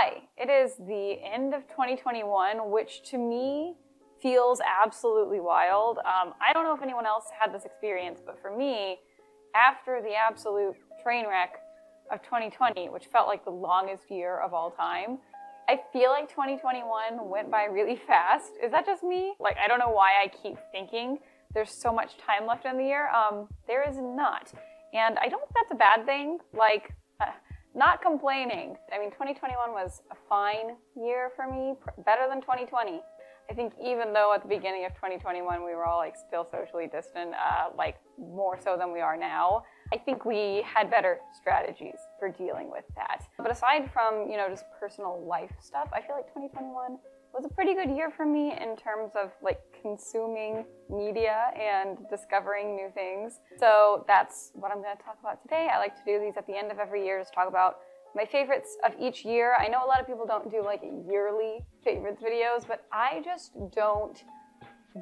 Hi, it is the end of 2021, which to me feels absolutely wild. I don't know if anyone else had this experience, but for me, after the absolute train wreck of 2020, which felt like the longest year of all time, I feel like 2021 went by really fast. Is that just me? Like, I don't know why I keep thinking there's so much time left in the year. There is not. And I don't think that's a bad thing. Like, not complaining. I mean, 2021 was a fine year for me, better than 2020. I think even though at the beginning of 2021 we were all like still socially distant, like more so than we are now, I think we had better strategies for dealing with that. But aside from, just personal life stuff, I feel like 2021 was a pretty good year for me in terms of like consuming media and discovering new things. So that's what I'm going to talk about today. I like to do these at the end of every year, to talk about my favorites of each year. I know a lot of people don't do like yearly favorites videos, but I just don't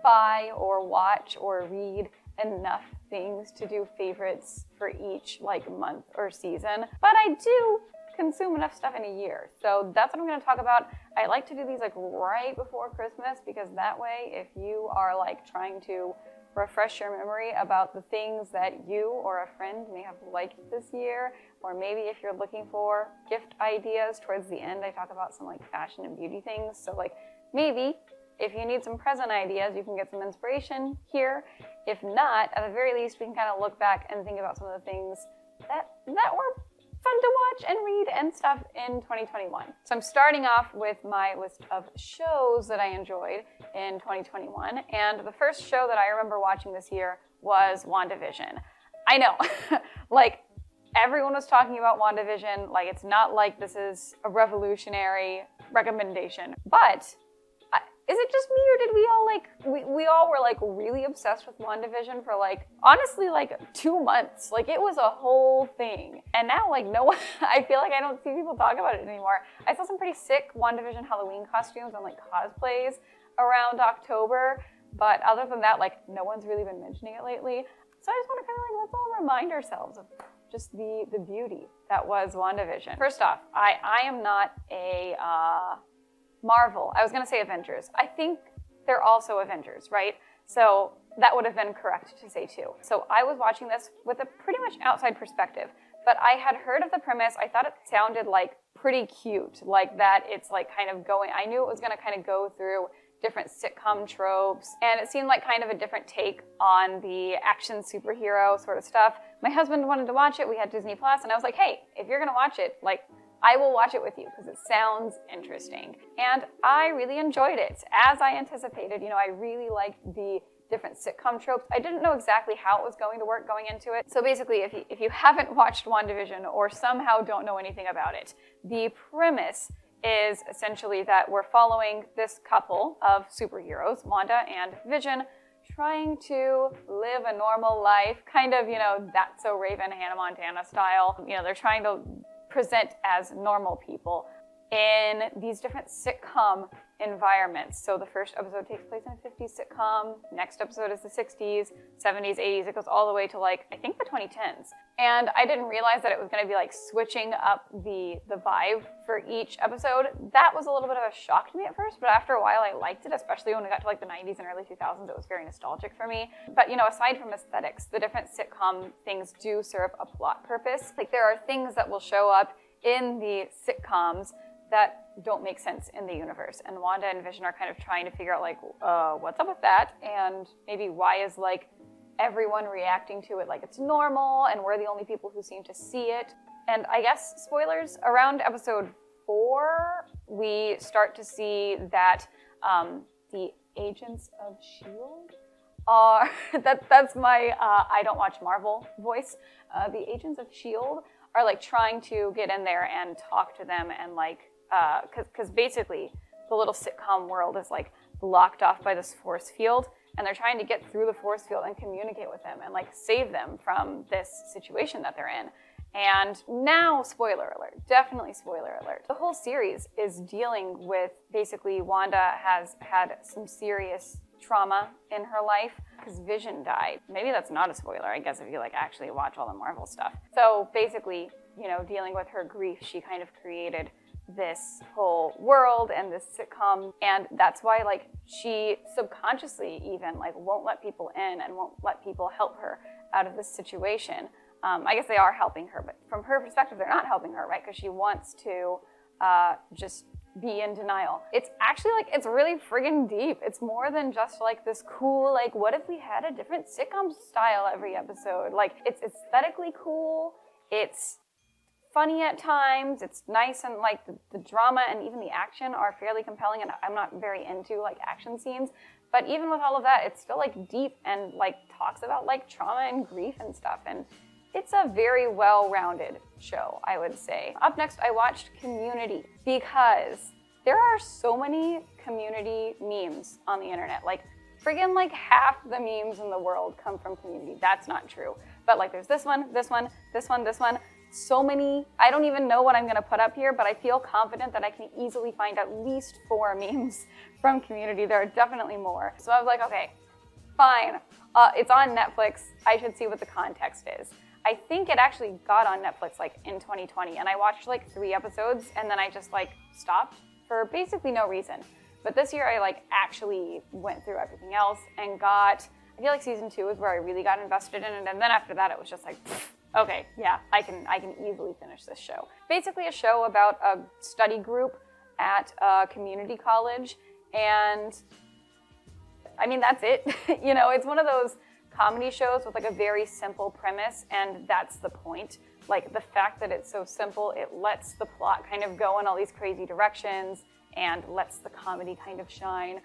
buy or watch or read enough things to do favorites for each like month or season. But I do consume enough stuff in a year. So that's what I'm going to talk about. I like to do these like right before Christmas, because that way if you are like trying to refresh your memory about the things that you or a friend may have liked this year, or maybe if you're looking for gift ideas towards the end, I talk about some like fashion and beauty things. So like maybe if you need some present ideas, you can get some inspiration here. If not, at the very least, we can kind of look back and think about some of the things that were fun to watch and read and stuff in 2021. So I'm starting off with my list of shows that I enjoyed in 2021. And the first show that I remember watching this year was WandaVision. I know, like everyone was talking about WandaVision. Like it's not like this is a revolutionary recommendation, but is it just me, or did we all we all were like really obsessed with WandaVision for like, honestly, like 2 months. Like it was a whole thing. And now like no one, I feel like I don't see people talk about it anymore. I saw some pretty sick WandaVision Halloween costumes and like cosplays around October. But other than that, like no one's really been mentioning it lately. So I just want to kind of like, let's all remind ourselves of just the beauty that was WandaVision. First off, I am not a Marvel. I was going to say Avengers. I think they're also Avengers, right? So that would have been correct to say too. So I was watching this with a pretty much outside perspective, but I had heard of the premise. I thought it sounded like pretty cute, like that it's like kind of going, I knew it was going to kind of go through different sitcom tropes, and it seemed like kind of a different take on the action superhero sort of stuff. My husband wanted to watch it. We had Disney Plus, and I was like, hey, if you're going to watch it, like, I will watch it with you because it sounds interesting. And I really enjoyed it. As I anticipated, I really liked the different sitcom tropes. I didn't know exactly how it was going to work going into it. So basically, if you haven't watched WandaVision or somehow don't know anything about it, the premise is essentially that we're following this couple of superheroes, Wanda and Vision, trying to live a normal life, kind of, That's So Raven, Hannah Montana style. They're trying to present as normal people in these different sitcom environments. So the first episode takes place in a 50s sitcom. Next episode is the 60s, 70s, 80s. It goes all the way to like, I think the 2010s. And I didn't realize that it was going to be like switching up the vibe for each episode. That was a little bit of a shock to me at first, but after a while I liked it, especially when we got to like the 90s and early 2000s. It was very nostalgic for me. But aside from aesthetics, the different sitcom things do serve a plot purpose. Like there are things that will show up in the sitcoms that don't make sense in the universe. And Wanda and Vision are kind of trying to figure out like, what's up with that? And maybe why is like everyone reacting to it like it's normal and we're the only people who seem to see it. And I guess, spoilers, around episode 4, we start to see that the agents of S.H.I.E.L.D. are, that's my, I don't watch Marvel voice. The agents of S.H.I.E.L.D. are like trying to get in there and talk to them and like, because basically the little sitcom world is like blocked off by this force field, and they're trying to get through the force field and communicate with them and like save them from this situation that they're in. And now, spoiler alert, definitely spoiler alert. The whole series is dealing with basically Wanda has had some serious trauma in her life because Vision died. Maybe that's not a spoiler, I guess, if you like actually watch all the Marvel stuff. So basically, dealing with her grief, she kind of created this whole world and this sitcom, and that's why like she subconsciously even like won't let people in and won't let people help her out of this situation. I guess they are helping her, but from her perspective, they're not helping her, right? Because she wants to just be in denial. It's actually like, it's really friggin' deep. It's more than just like this cool, like, what if we had a different sitcom style every episode? Like, it's aesthetically cool. It's funny at times. It's nice, and like the drama and even the action are fairly compelling, and I'm not very into like action scenes. But even with all of that, it's still like deep and like talks about like trauma and grief and stuff. And it's a very well-rounded show, I would say. Up next, I watched Community because there are so many Community memes on the internet. Like, friggin' like half the memes in the world come from Community. That's not true. But like there's this one, this one, this one, this one. So many, I don't even know what I'm gonna put up here, but I feel confident that I can easily find at least 4 memes from Community. There are definitely more. So I was like, okay, fine. It's on Netflix. I should see what the context is. I think it actually got on Netflix like in 2020, and I watched like 3 episodes, and then I just like stopped for basically no reason. But this year I like actually went through everything else and I feel like season 2 is where I really got invested in it, and then after that it was just like, okay, yeah, I can easily finish this show. Basically a show about a study group at a community college, and I mean, that's it. You know, it's one of those comedy shows with like a very simple premise, and that's the point. Like, the fact that it's so simple, it lets the plot kind of go in all these crazy directions and lets the comedy kind of shine.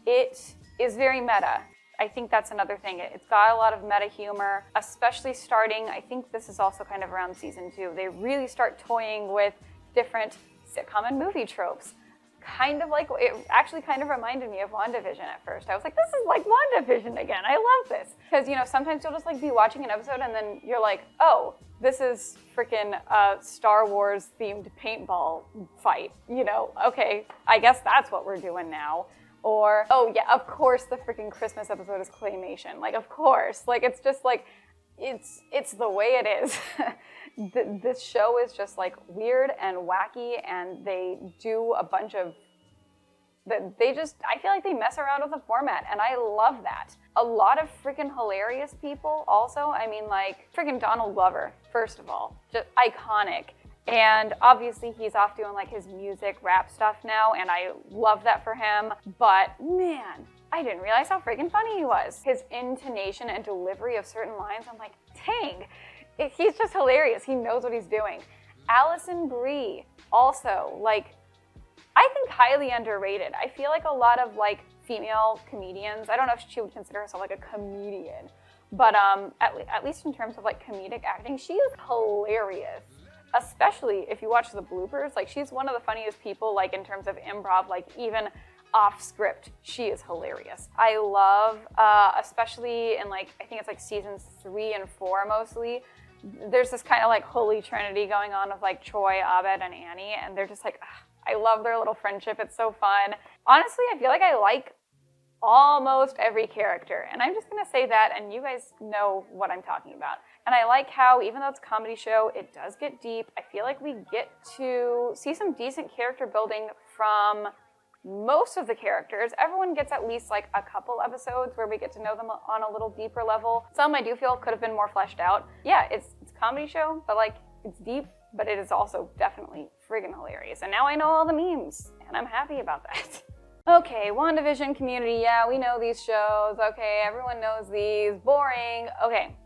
It is very meta. I think that's another thing. It's got a lot of meta humor, especially starting, I think this is also kind of around season 2. They really start toying with different sitcom and movie tropes. Kind of like, it actually kind of reminded me of WandaVision at first. I was like, this is like WandaVision again. I love this. Because, you know, sometimes you'll just like be watching an episode and then you're like, oh, this is freaking a Star Wars themed paintball fight. You know, okay, I guess that's what we're doing now. Or, oh yeah, of course the freaking Christmas episode is claymation. Like, of course. Like, it's just like, it's the way it is. This show is just like weird and wacky, and they do a bunch of, I feel like they mess around with the format, and I love that. A lot of freaking hilarious people also. I mean, like freaking Donald Glover, first of all, just iconic. And obviously he's off doing like his music rap stuff now, and I love that for him. But man, I didn't realize how freaking funny he was. His intonation and delivery of certain lines, I'm like, dang, he's just hilarious. He knows what he's doing. Alison Brie, also, like, I think highly underrated. I feel like a lot of like female comedians, I don't know if she would consider herself like a comedian, but at least in terms of like comedic acting, she is hilarious. Especially if you watch the bloopers, like she's one of the funniest people, like in terms of improv, like even off script, she is hilarious. I love, especially in like, I think it's like seasons 3 and 4 mostly, there's this kind of like holy trinity going on of like Troy, Abed, and Annie, and they're just like, I love their little friendship, it's so fun. Honestly, I feel like I like almost every character, and I'm just gonna say that, and you guys know what I'm talking about. And I like how, even though it's a comedy show, it does get deep. I feel like we get to see some decent character building from most of the characters. Everyone gets at least like a couple episodes where we get to know them on a little deeper level. Some I do feel could have been more fleshed out. Yeah, it's a comedy show, but like it's deep, but it is also definitely friggin' hilarious. And now I know all the memes, and I'm happy about that. Okay, WandaVision, Community, yeah, we know these shows. Okay, everyone knows these. Boring. Okay,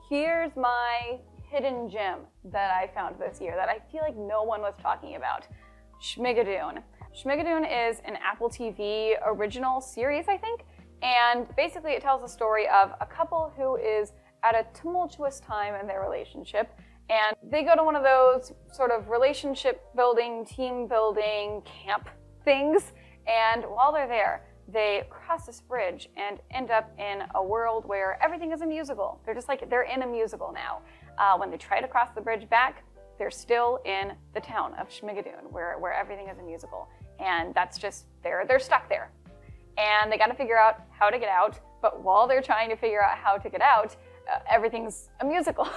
here's my hidden gem that I found this year that I feel like no one was talking about. Schmigadoon. Schmigadoon is an Apple TV original series, I think, and basically it tells the story of a couple who is at a tumultuous time in their relationship, and they go to one of those sort of relationship building, team building camp things, and while they're there, they cross this bridge and end up in a world where everything is a musical. They're just like, they're in a musical now. When they try to cross the bridge back, they're still in the town of Schmigadoon, where everything is a musical. And that's just, they're stuck there. And they gotta figure out how to get out, but while they're trying to figure out how to get out, everything's a musical.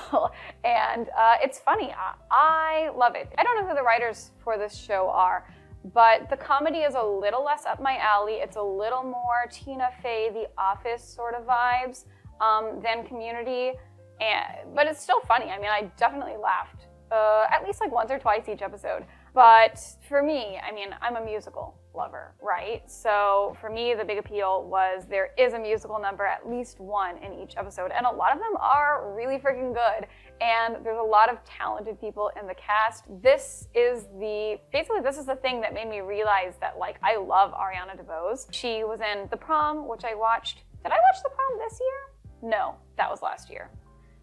And it's funny. I love it. I don't know who the writers for this show are, but the comedy is a little less up my alley. It's a little more Tina Fey, The Office sort of vibes than Community. But it's still funny. I mean, I definitely laughed at least like once or twice each episode. But for me, I mean, I'm a musical lover, right? So for me, the big appeal was there is a musical number, at least one in each episode. And a lot of them are really freaking good. And there's a lot of talented people in the cast. This is the thing that made me realize that like I love Ariana DeBose. She was in The Prom, which I watched. Did I watch The Prom this year? No, that was last year.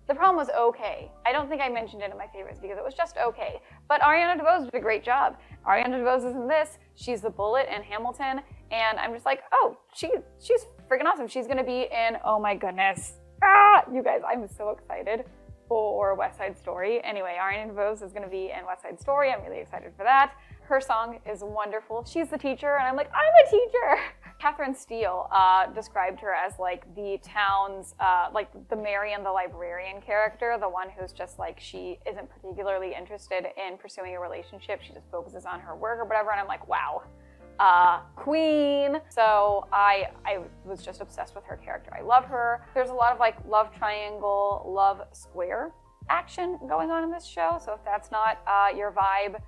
The Prom was okay. I don't think I mentioned it in my favorites because it was just okay. But Ariana DeBose did a great job. Ariana DeBose is in this. She's the Bullet in Hamilton. And I'm just like, oh, she's freaking awesome. She's going to be in, oh my goodness. You guys, I'm so excited for West Side Story. Anyway, Ariana DeBose is going to be in West Side Story. I'm really excited for that. Her song is wonderful. She's the teacher, and I'm like, I'm a teacher. Catherine Steele described her as like the town's, like the Marian the librarian character, the one who's just like, she isn't particularly interested in pursuing a relationship. She just focuses on her work or whatever. And I'm like, wow, queen. So I was just obsessed with her character. I love her. There's a lot of like love triangle, love square action going on in this show. So if that's not your vibe,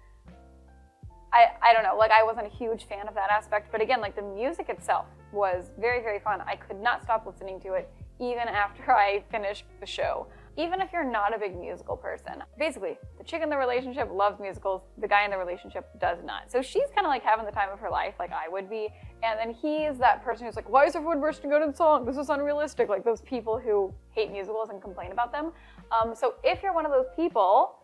I don't know, like I wasn't a huge fan of that aspect, but again, like the music itself was very, very fun. I could not stop listening to it even after I finished the show. Even if you're not a big musical person. Basically, the chick in the relationship loves musicals, the guy in the relationship does not. So she's kind of like having the time of her life, like I would be, and then he's that person who's like, why is everyone bursting out in song? This is unrealistic. Like those people who hate musicals and complain about them. So if you're one of those people,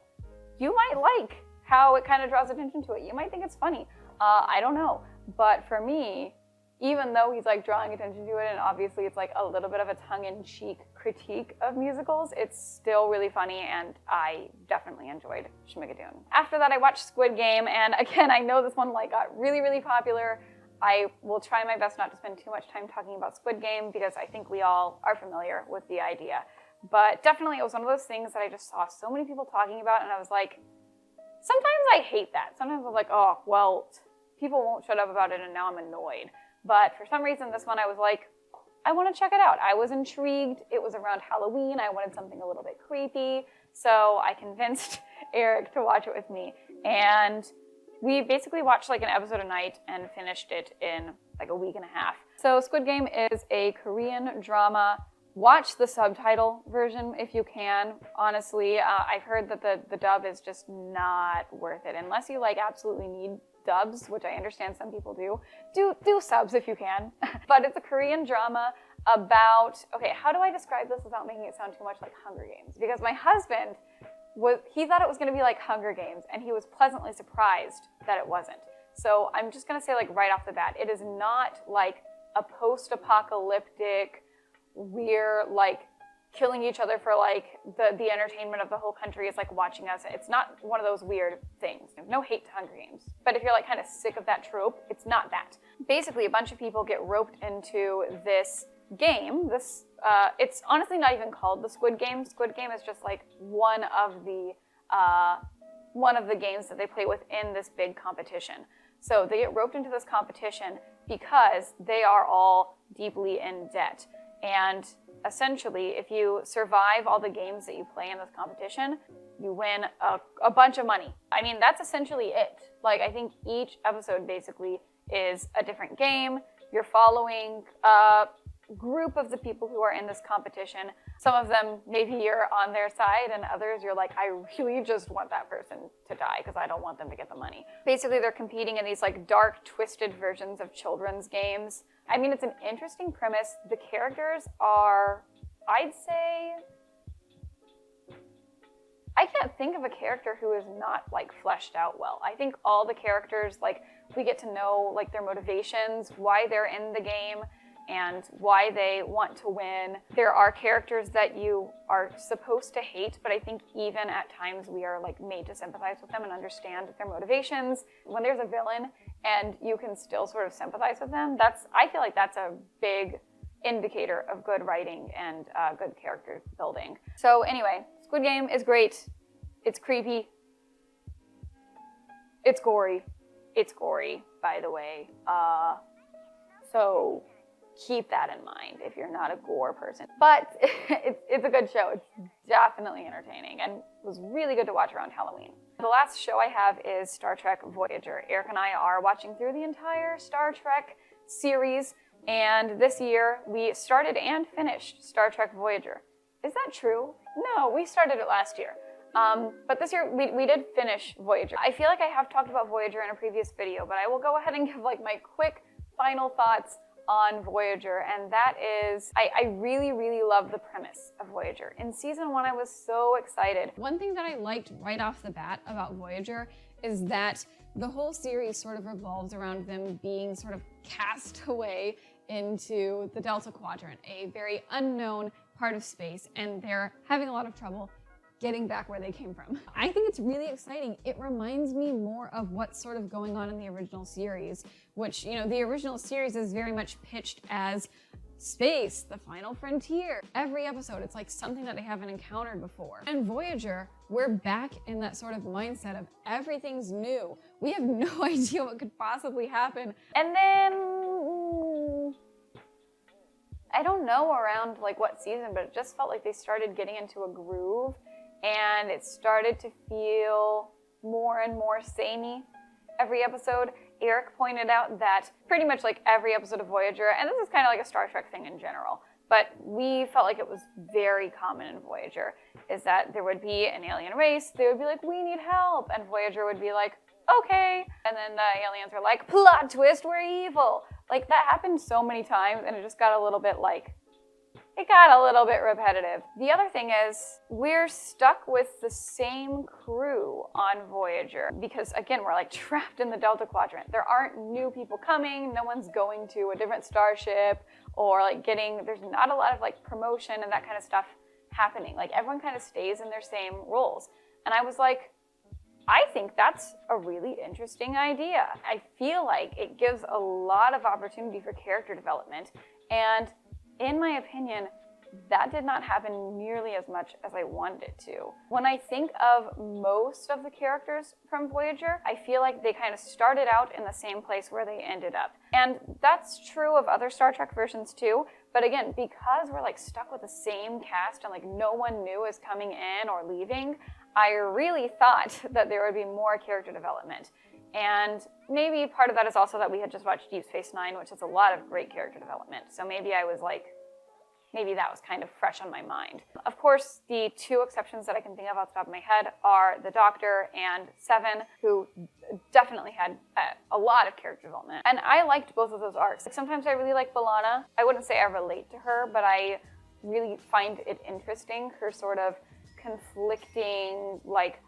you might like how it kind of draws attention to it. You might think it's funny. I don't know. But for me, even though he's like drawing attention to it, and obviously it's like a little bit of a tongue-in-cheek critique of musicals, it's still really funny, and I definitely enjoyed Schmigadoon. After that, I watched Squid Game, and again, I know this one like got really, really popular. I will try my best not to spend too much time talking about Squid Game because I think we all are familiar with the idea. But definitely it was one of those things that I just saw so many people talking about, and I was like, sometimes I hate that. Sometimes I'm like, oh, well, people won't shut up about it and now I'm annoyed. But for some reason, this one I was like, I want to check it out. I was intrigued. It was around Halloween. I wanted something a little bit creepy. So I convinced Eric to watch it with me. And we basically watched like an episode a night and finished it in like a week and a half. So Squid Game is a Korean drama. Watch the subtitle version if you can. Honestly, I've heard that the dub is just not worth it. Unless you like absolutely need dubs, which I understand some people do subs if you can. But it's a Korean drama about, okay, how do I describe this without making it sound too much like Hunger Games? Because my husband, he thought it was going to be like Hunger Games, and he was pleasantly surprised that it wasn't. So I'm just going to say like right off the bat, it is not like a post-apocalyptic, we're like killing each other for like the entertainment of the whole country is like watching us. It's not one of those weird things. No hate to Hunger Games. But if you're like kind of sick of that trope, it's not that. Basically, a bunch of people get roped into this game. It's honestly not even called the Squid Game. Squid Game is just like one of the games that they play within this big competition. So they get roped into this competition because they are all deeply in debt. And essentially, if you survive all the games that you play in this competition, you win a bunch of money. I mean, that's essentially it. Like, I think each episode basically is a different game. You're following a group of the people who are in this competition. Some of them, maybe you're on their side, and others you're like, I really just want that person to die because I don't want them to get the money. Basically, they're competing in these like dark, twisted versions of children's games. I mean, it's an interesting premise. The characters are, I'd say, I can't think of a character who is not like fleshed out well. I think all the characters, like, we get to know like their motivations, why they're in the game, and why they want to win. There are characters that you are supposed to hate, but I think even at times we are like made to sympathize with them and understand their motivations. When there's a villain and you can still sort of sympathize with them, I feel like that's a big indicator of good writing and good character building. So anyway, Squid Game is great. It's creepy. It's gory. It's gory, by the way. So keep that in mind if you're not a gore person. But it's a good show. It's definitely entertaining and was really good to watch around Halloween. The last show I have is Star Trek Voyager. Eric and I are watching through the entire Star Trek series, and this year we started and finished Star Trek Voyager. Is that true? No, we started it last year. But this year we did finish Voyager. I feel like I have talked about Voyager in a previous video, but I will go ahead and give like my quick final thoughts on Voyager, and that is, I really, really love the premise of Voyager. In season 1, I was so excited. One thing that I liked right off the bat about Voyager is that the whole series sort of revolves around them being sort of cast away into the Delta Quadrant, a very unknown part of space, and they're having a lot of trouble getting back where they came from. I think it's really exciting. It reminds me more of what's sort of going on in the original series, which, you know, the original series is very much pitched as space, the final frontier. Every episode, it's like something that they haven't encountered before. And Voyager, we're back in that sort of mindset of everything's new. We have no idea what could possibly happen. And then, I don't know around like what season, but it just felt like they started getting into a groove, and it started to feel more and more samey every episode. Eric pointed out that pretty much like every episode of Voyager, and this is kind of like a Star Trek thing in general, but we felt like it was very common in Voyager, is that there would be an alien race, they would be like, we need help, and Voyager would be like, okay, and then the aliens are like, plot twist, we're evil. Like, that happened so many times, and it just got a little bit like, it got a little bit repetitive. The other thing is, we're stuck with the same crew on Voyager because, again, we're like trapped in the Delta Quadrant. There aren't new people coming, no one's going to a different starship, or like there's not a lot of like promotion and that kind of stuff happening. Like, everyone kind of stays in their same roles. And I was like, I think that's a really interesting idea. I feel like it gives a lot of opportunity for character development, and in my opinion, that did not happen nearly as much as I wanted it to. When I think of most of the characters from Voyager, I feel like they kind of started out in the same place where they ended up. And that's true of other Star Trek versions too, but again, because we're like stuck with the same cast and like no one new is coming in or leaving, I really thought that there would be more character development. And maybe part of that is also that we had just watched Deep Space Nine, which has a lot of great character development. So maybe I was like, maybe that was kind of fresh on my mind. Of course, the two exceptions that I can think of off the top of my head are the Doctor and Seven, who definitely had a lot of character development. And I liked both of those arcs. Like, sometimes I really like B'Elanna. I wouldn't say I relate to her, but I really find it interesting, her sort of conflicting, like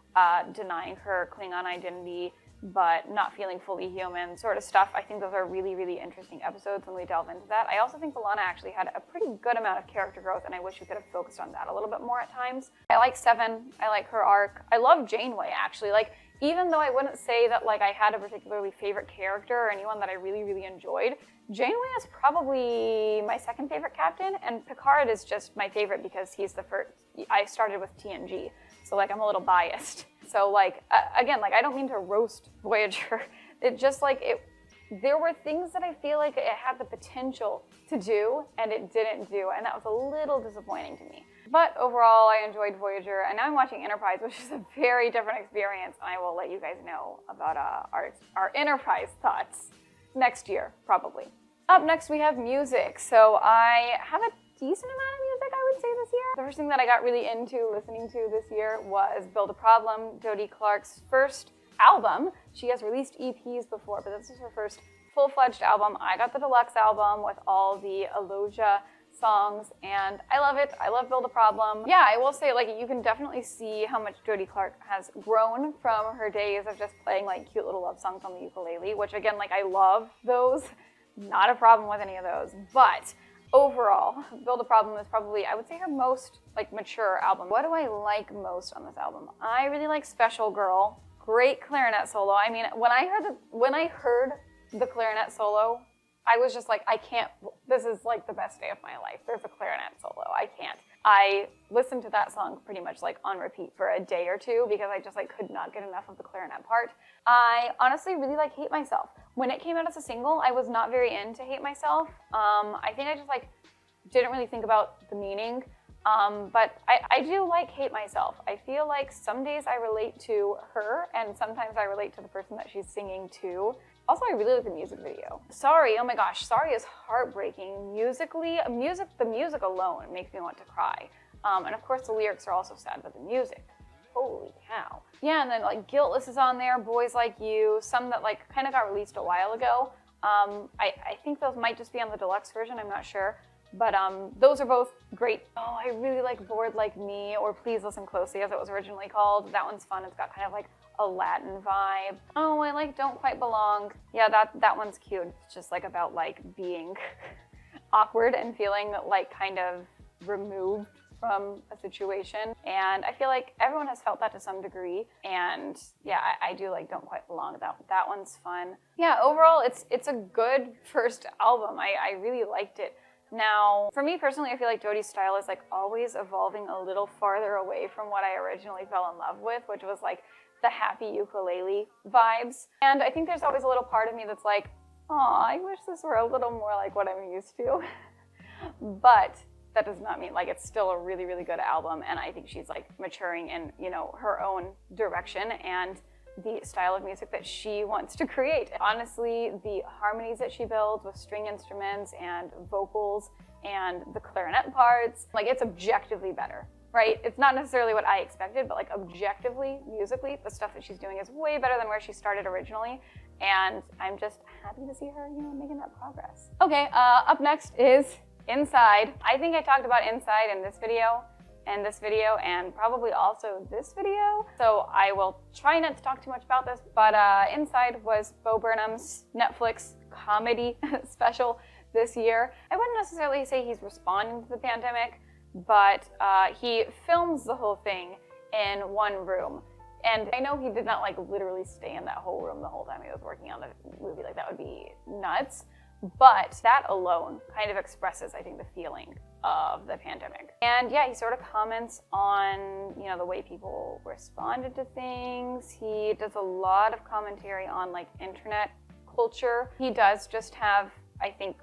denying her Klingon identity, but not feeling fully human sort of stuff. I think those are really, really interesting episodes when we delve into that. I also think B'Elanna actually had a pretty good amount of character growth, and I wish we could have focused on that a little bit more at times. I like Seven. I like her arc. I love Janeway, actually. Like, even though I wouldn't say that like I had a particularly favorite character or anyone that I really, really enjoyed, Janeway is probably my second favorite captain, and Picard is just my favorite because he's the first. I started with TNG, so like I'm a little biased. So like, again, like I don't mean to roast Voyager. It just like, there were things that I feel like it had the potential to do and it didn't do, and that was a little disappointing to me. But overall, I enjoyed Voyager, and now I'm watching Enterprise, which is a very different experience, and I will let you guys know about our Enterprise thoughts next year, probably. Up next, we have music. So I have a decent amount of music, I would say, this year. The first thing that I got really into listening to this year was Build a Problem, Jody Clark's first album. She has released EPs before, but this is her first full-fledged album. I got the deluxe album with all the Aloja songs, and I love it. I love Build a Problem. Yeah, I will say, like, you can definitely see how much Jody Clark has grown from her days of just playing, like, cute little love songs on the ukulele, which, again, like, I love those. Not a problem with any of those. But overall, Build a Problem is probably, I would say, her most, like, mature album. What do I like most on this album? I really like Special Girl. Great clarinet solo. I mean, when I heard the clarinet solo, I was just like, I can't, this is like the best day of my life. There's a clarinet solo, I can't. I listened to that song pretty much like on repeat for a day or two because I just like could not get enough of the clarinet part. I honestly really like Hate Myself. When it came out as a single, I was not very into Hate Myself. I think I just like didn't really think about the meaning. But I do like Hate Myself. I feel like some days I relate to her and sometimes I relate to the person that she's singing to. Also, I really like the music video. Sorry, oh my gosh, Sorry is heartbreaking. Musically, the music alone makes me want to cry. And of course the lyrics are also sad, but the music, holy cow. Yeah, and then like Guiltless is on there, Boys Like You, some that like kind of got released a while ago. I think those might just be on the deluxe version, I'm not sure. But those are both great. Oh, I really like Bored Like Me, or Please Listen Closely as it was originally called. That one's fun, it's got kind of like a Latin vibe. Oh, I like Don't Quite Belong. Yeah, that one's cute. It's just like about like being awkward and feeling like kind of removed from a situation. And I feel like everyone has felt that to some degree. And yeah, I do like Don't Quite Belong. That one's fun. Yeah, overall, it's a good first album. I really liked it. Now, for me personally, I feel like Dodie's style is like always evolving a little farther away from what I originally fell in love with, which was like the happy ukulele vibes. And I think there's always a little part of me that's like, oh, I wish this were a little more like what I'm used to. But that does not mean like it's still a really, really good album. And I think she's like maturing in, you know, her own direction and the style of music that she wants to create. Honestly, the harmonies that she builds with string instruments and vocals and the clarinet parts, like it's objectively better, right? It's not necessarily what I expected, but like objectively, musically, the stuff that she's doing is way better than where she started originally. And I'm just happy to see her, you know, making that progress. Okay, up next is Inside. I think I talked about Inside in this video, and probably also this video. So I will try not to talk too much about this, but Inside was Bo Burnham's Netflix comedy special this year. I wouldn't necessarily say he's responding to the pandemic, but he films the whole thing in one room. And I know he did not like literally stay in that whole room the whole time he was working on the movie. Like that would be nuts. But that alone kind of expresses, I think, the feeling of the pandemic. And yeah, he sort of comments on, you know, the way people responded to things. He does a lot of commentary on like internet culture. He does just have, I think,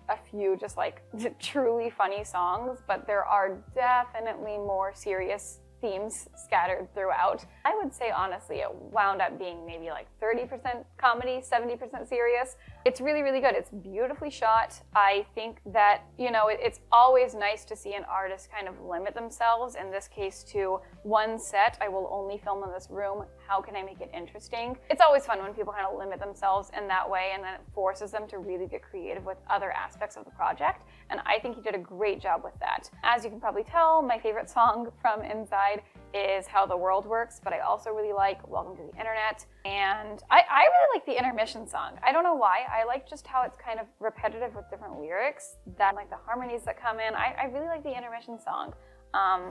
a few just like truly funny songs, but there are definitely more serious themes scattered throughout. I would say honestly it wound up being maybe like 30% comedy, 70% serious. It's really, really good. It's beautifully shot. I think that, you know, it's always nice to see an artist kind of limit themselves, in this case to one set. I will only film in this room. How can I make it interesting? It's always fun when people kind of limit themselves in that way, and then it forces them to really get creative with other aspects of the project. And I think he did a great job with that. As you can probably tell, my favorite song from Inside is How the World Works, but I also really like Welcome to the Internet. And I really like the intermission song. I don't know why. I like just how it's kind of repetitive with different lyrics, that like the harmonies that come in. I really like the intermission song.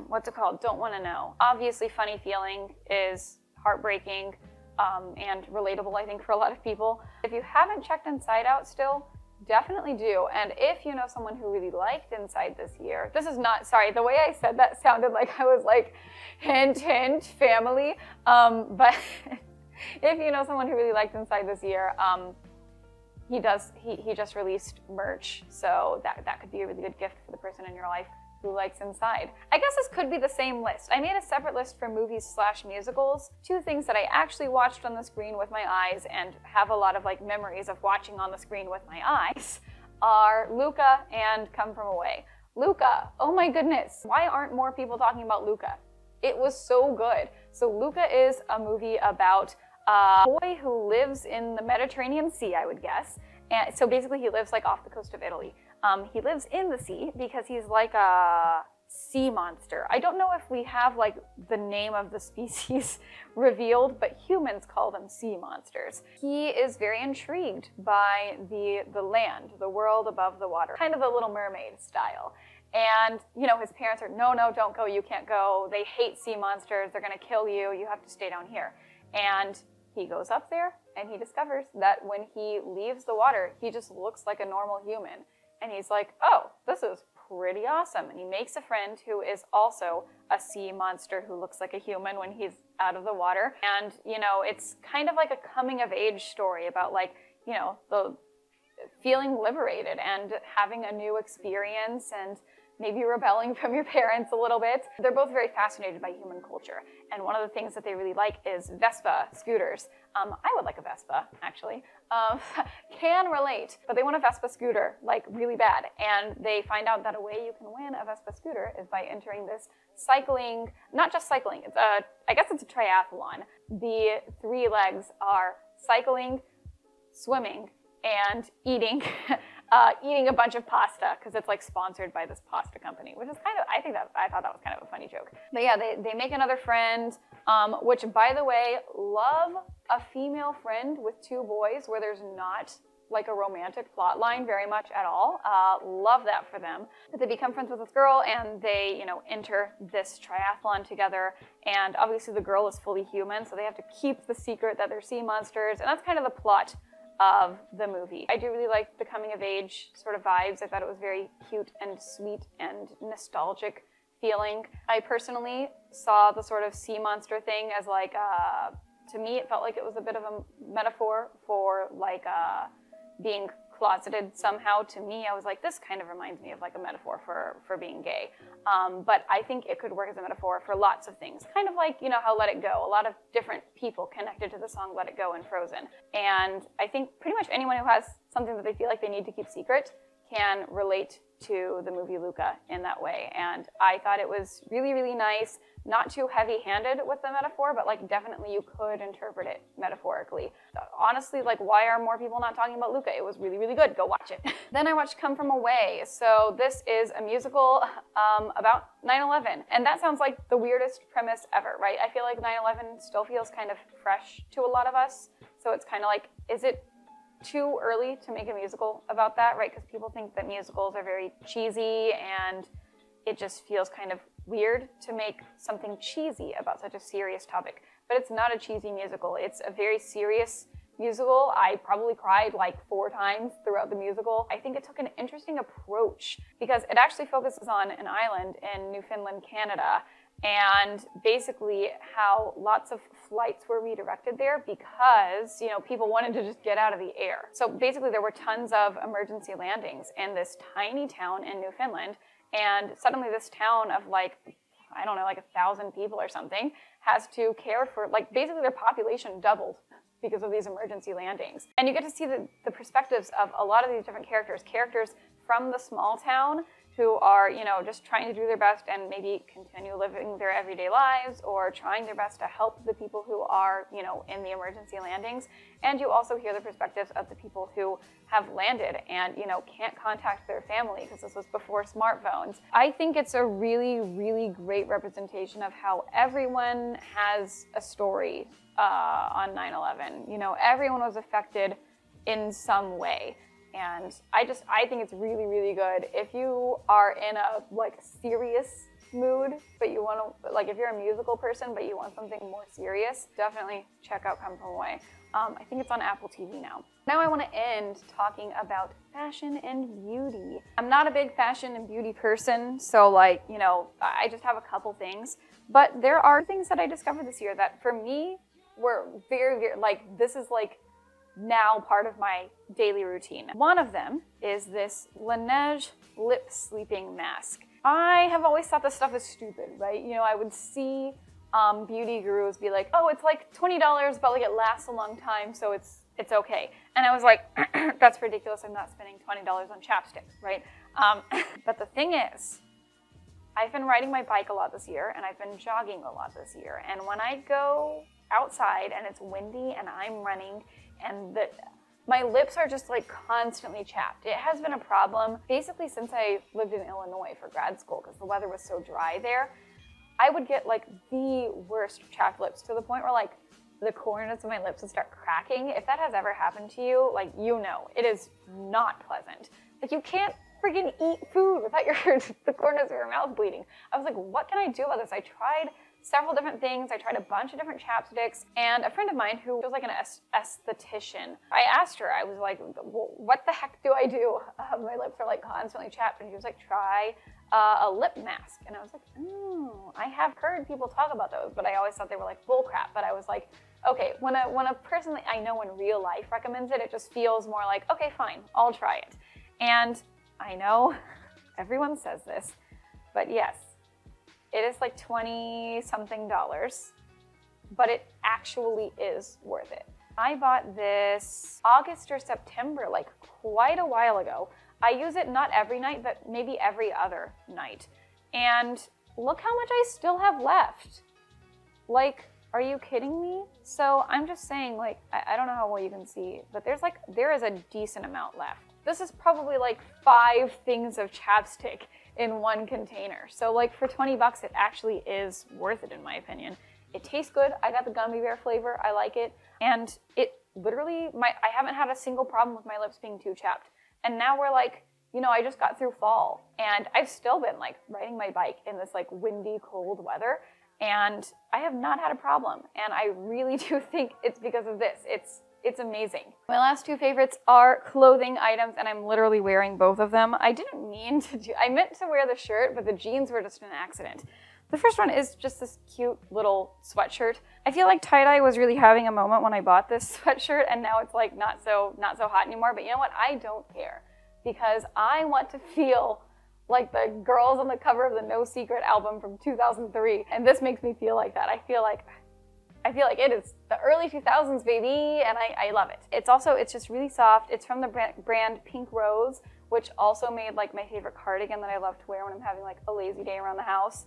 What's it called? Don't Wanna Know. Obviously, Funny Feeling is heartbreaking and relatable, I think, for a lot of people. If you haven't checked Inside out still, definitely do. And if you know someone who really liked Inside this year, this is not, sorry, the way I said that sounded like I was like, hint, hint, family. But if you know someone who really liked Inside this year, he just released merch. So that could be a really good gift for the person in your life who likes Inside. I guess this could be the same list. I made a separate list for movies/musicals. Two things that I actually watched on the screen with my eyes and have a lot of like memories of watching on the screen with my eyes are Luca and Come From Away. Luca, oh my goodness. Why aren't more people talking about Luca? It was so good. So Luca is a movie about a boy who lives in the Mediterranean Sea, I would guess. And so basically he lives like off the coast of Italy. He lives in the sea because he's like a sea monster. I don't know if we have like the name of the species revealed, but humans call them sea monsters. He is very intrigued by the land, the world above the water, kind of the Little Mermaid style. And, you know, his parents are, no, don't go, you can't go. They hate sea monsters, they're gonna kill you, you have to stay down here. And he goes up there and he discovers that when he leaves the water, he just looks like a normal human. And he's like, oh, this is pretty awesome. And he makes a friend who is also a sea monster who looks like a human when he's out of the water. And, you know, it's kind of like a coming of age story about, like, you know, the feeling liberated and having a new experience and maybe rebelling from your parents a little bit. They're both very fascinated by human culture. And one of the things that they really like is Vespa scooters. I would like a Vespa, actually. Can relate, but they want a Vespa scooter, like, really bad. And they find out that a way you can win a Vespa scooter is by entering this cycling, not just cycling, it's I guess it's a triathlon. The 3 legs are cycling, swimming, and eating a bunch of pasta, because it's like sponsored by this pasta company, which is kind of, I thought that was kind of a funny joke. But yeah, they make another friend, which, by the way, love a female friend with 2 boys where there's not like a romantic plot line very much at all. Love that for them. But they become friends with this girl, and they, you know, enter this triathlon together. And obviously the girl is fully human, so they have to keep the secret that they're sea monsters, and that's kind of the plot of the movie. I do really like the coming of age sort of vibes. I thought it was very cute and sweet and nostalgic feeling. I personally saw the sort of sea monster thing as like, to me it felt like it was a bit of a metaphor for like being closeted somehow. To me, I was like, this kind of reminds me of like a metaphor for being gay. But I think it could work as a metaphor for lots of things. Kind of like, you know, how Let It Go. A lot of different people connected to the song Let It Go in Frozen. And I think pretty much anyone who has something that they feel like they need to keep secret can relate to the movie Luca in that way. And I thought it was really, really nice. Not too heavy-handed with the metaphor, but like definitely you could interpret it metaphorically. Honestly, like, why are more people not talking about Luca? It was really, really good. Go watch it. Then I watched Come From Away. So this is a musical about 9/11. And that sounds like the weirdest premise ever, right? I feel like 9/11 still feels kind of fresh to a lot of us. So it's kind of like, is it too early to make a musical about that, right? Because people think that musicals are very cheesy, and it just feels kind of weird to make something cheesy about such a serious topic. But it's not a cheesy musical. It's a very serious musical. I probably cried like 4 times throughout the musical. I think it took an interesting approach because it actually focuses on an island in Newfoundland, Canada, and basically how lots of flights were redirected there because, you know, people wanted to just get out of the air. So basically there were tons of emergency landings in this tiny town in Newfoundland. And suddenly this town of like, I don't know, like 1,000 people or something has to care for, like, basically their population doubled because of these emergency landings. And you get to see the perspectives of a lot of these different characters from the small town who are, you know, just trying to do their best and maybe continue living their everyday lives or trying their best to help the people who are, you know, in the emergency landings. And you also hear the perspectives of the people who have landed and, you know, can't contact their family because this was before smartphones. I think it's a really, really great representation of how everyone has a story on 9/11. You know, everyone was affected in some way. And I think it's really, really good. If you are in a like serious mood, but you want to, like, if you're a musical person, but you want something more serious, definitely check out Come From Away. I think it's on Apple TV now. Now I want to end talking about fashion and beauty. I'm not a big fashion and beauty person, so like, you know, I just have a couple things. But there are things that I discovered this year that for me were very, very, like, this is like now part of my daily routine. One of them is this Laneige lip sleeping mask. I have always thought this stuff is stupid, right? You know, I would see beauty gurus be like, oh, it's like $20, but like it lasts a long time, so it's okay. And I was like, that's ridiculous. I'm not spending $20 on chapstick, right? But the thing is, I've been riding my bike a lot this year, and I've been jogging a lot this year. And when I go outside and it's windy and I'm running, and my lips are just like constantly chapped. It has been a problem basically since I lived in Illinois for grad school because the weather was so dry there. I would get like the worst chapped lips to the point where like the corners of my lips would start cracking. If that has ever happened to you, like, you know, it is not pleasant. Like, you can't freaking eat food without the corners of your mouth bleeding. I was like, what can I do about this? I tried several different things. I tried a bunch of different chapsticks, and a friend of mine who was like an esthetician, I asked her, I was like, what the heck do I do? My lips are like constantly chapped, and she was like, try a lip mask. And I was like, oh, I have heard people talk about those, but I always thought they were like bull crap. But I was like, okay, when a person that I know in real life recommends it, it just feels more like, okay, fine, I'll try it. And I know everyone says this, but yes, it is like $20-something, but it actually is worth it. I bought this August or September, like quite a while ago. I use it not every night, but maybe every other night. And look how much I still have left. Like, are you kidding me? So I'm just saying, like, I don't know how well you can see, but there is a decent amount left. This is probably like 5 things of chapstick in one container. So like for 20 bucks, it actually is worth it in my opinion. It tastes good. I got the gummy bear flavor. I like it. And it literally, I haven't had a single problem with my lips being too chapped. And now we're like, you know, I just got through fall and I've still been like riding my bike in this like windy, cold weather. And I have not had a problem. And I really do think it's because of this. It's amazing. My last 2 favorites are clothing items, and I'm literally wearing both of them. I didn't mean to I meant to wear the shirt, but the jeans were just an accident. The first one is just this cute little sweatshirt. I feel like tie-dye was really having a moment when I bought this sweatshirt, and now it's like not so hot anymore. But you know what? I don't care, because I want to feel like the girls on the cover of the No Secret album from 2003, and this makes me feel like that. I feel like it is the early 2000s, baby, and I love it. It's just really soft. It's from the brand Pink Rose, which also made like my favorite cardigan that I love to wear when I'm having like a lazy day around the house.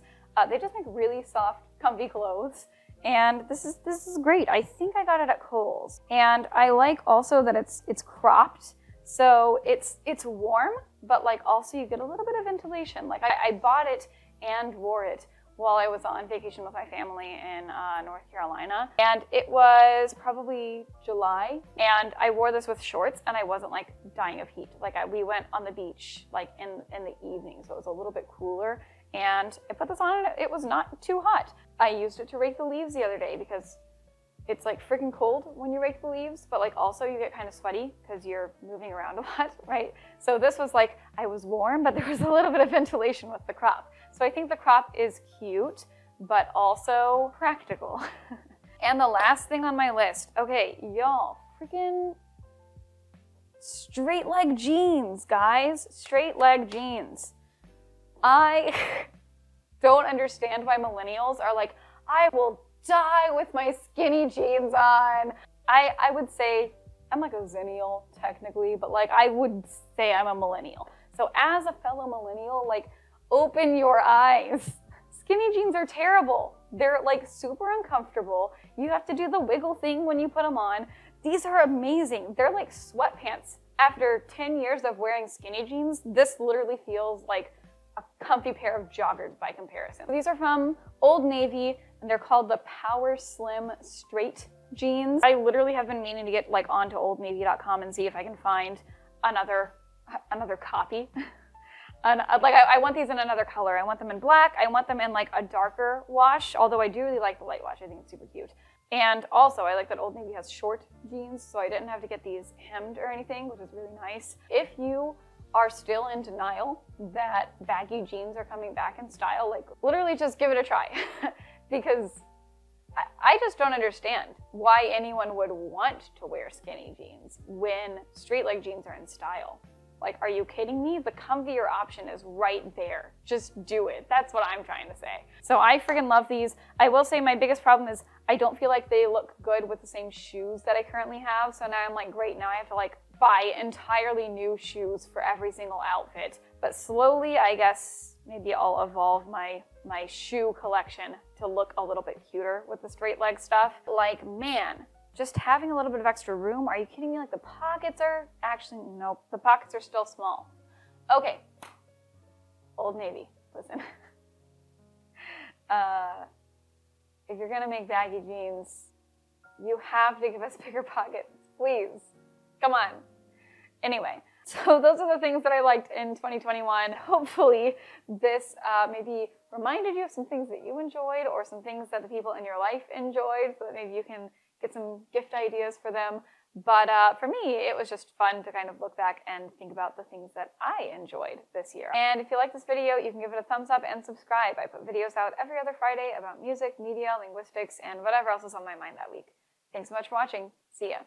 They just make really soft, comfy clothes, and this is great. I think I got it at Kohl's, and I like also that it's cropped, so it's warm, but like also you get a little bit of ventilation. Like I bought it and wore it while I was on vacation with my family in North Carolina. And it was probably July, and I wore this with shorts, and I wasn't like dying of heat. Like we went on the beach like in the evening, so it was a little bit cooler. And I put this on, and it was not too hot. I used it to rake the leaves the other day because it's like freaking cold when you rake the leaves, but like also you get kind of sweaty because you're moving around a lot, right? So this was like, I was warm, but there was a little bit of ventilation with the crop. So I think the crop is cute, but also practical. And the last thing on my list, okay, y'all, freaking straight leg jeans, guys, straight leg jeans. I don't understand why millennials are like, I will die with my skinny jeans on. I would say I'm like a zennial technically, but like I would say I'm a millennial. So as a fellow millennial, like open your eyes. Skinny jeans are terrible. They're like super uncomfortable. You have to do the wiggle thing when you put them on. These are amazing. They're like sweatpants. After 10 years of wearing skinny jeans, this literally feels like a comfy pair of joggers by comparison. These are from Old Navy, and they're called the Power Slim Straight Jeans. I literally have been meaning to get like onto oldnavy.com and see if I can find another copy. And like I want these in another color. I want them in black. I want them in like a darker wash, although I do really like the light wash. I think it's super cute. And also I like that Old Navy has short jeans, so I didn't have to get these hemmed or anything, which is really nice. If you are still in denial that baggy jeans are coming back in style, like literally just give it a try. Because I just don't understand why anyone would want to wear skinny jeans when straight leg jeans are in style. Like, are you kidding me? The comfier option is right there. Just do it. That's what I'm trying to say. So I freaking love these. I will say my biggest problem is I don't feel like they look good with the same shoes that I currently have. So now I'm like, great, now I have to like buy entirely new shoes for every single outfit. But slowly, I guess, maybe I'll evolve my shoe collection to look a little bit cuter with the straight leg stuff. Like, man, just having a little bit of extra room. Are you kidding me? Like the pockets are, actually, nope, the pockets are still small. Okay, Old Navy, listen. If you're gonna make baggy jeans, you have to give us bigger pockets, please. Come on. Anyway, So those are the things that I liked in 2021. Hopefully this maybe reminded you of some things that you enjoyed or some things that the people in your life enjoyed, so that maybe you can get some gift ideas for them. But for me, it was just fun to kind of look back and think about the things that I enjoyed this year. And if you like this video, you can give it a thumbs up and subscribe. I put videos out every other Friday about music, media, linguistics, and whatever else is on my mind that week. Thanks so much for watching. See ya.